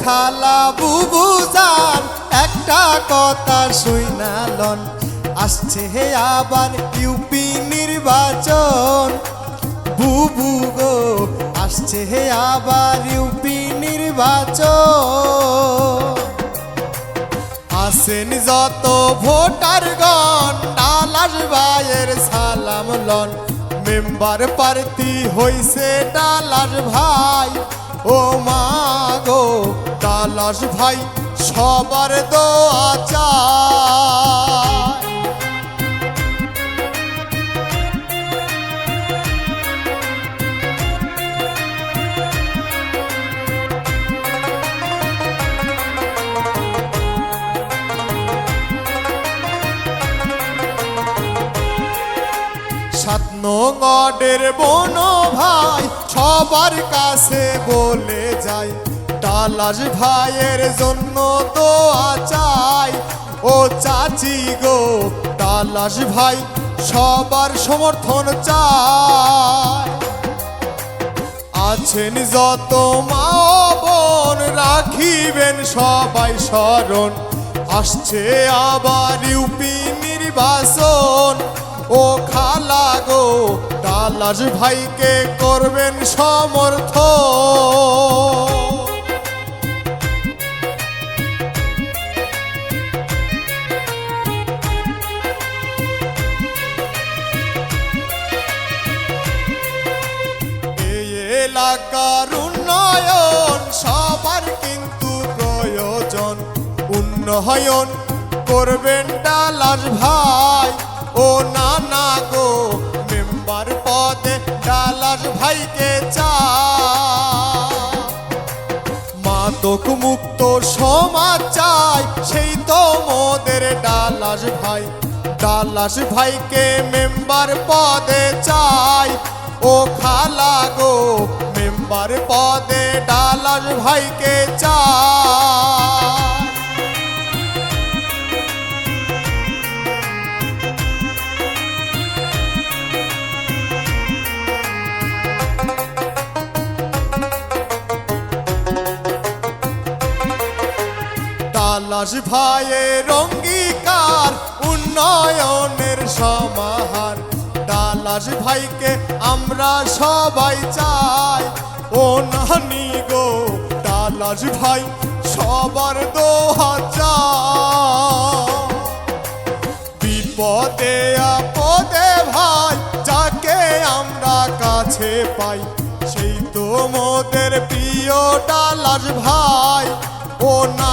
খালা বুবু জান একটা কথা শুইনা লন, আসছে হে আবার ইউপি নির্বাচন। বুবু গো আসছে হে আবার ইউপি নির্বাচন। আসেন যত ভোটারগণ ডালাস ভাইয়ের সালাম লন, মেম্বার প্রার্থী হইছে ডালাস ভাই। ও মা গো ডালাস ভাই সবার দোয়া চায়। সাত নগরের বন ভাই সবার কাছে বলে যায়, ডালাস ভাইয়ের জন্য দোয়া চাই। ও চাচি গো ডালাস ভাই সবার সমর্থন চায়। আছেন যত মা বোন রাখিবেন সবাই স্মরণ, আসছে আবার ইউপি নির্বাচন। ও খালা গো ডালাস ভাইকে করবেন সমর্থন। এই এলাকার উন্নয়ন সবার কিন্তু প্রয়োজন, উন্নয়ন করবেন ডালাস ভাই। ও নানা গো মেম্বার পদে ডালাস ভাইকে চায়। মাদক মুক্ত সমাজ চাই সেই তো মোদের ডালাস ভাই। ডালাস ভাইকে মেম্বার পদে চাই। ও খালা গো মেম্বার পদে ডালাস ভাইকে চাই। ডালাস ভাইয়ের অঙ্গীকার উন্নয়নের সমাহার, ডালাস ভাইকে আমরা সবাই চাই। ও নানি গো ডালাস ভাই সবার দোয়া চাই। বিপদে আপদে ভাই যাকে আমরা কাছে পাই, সেই তো মোদের প্রিয় ডালাস ভাই। ও না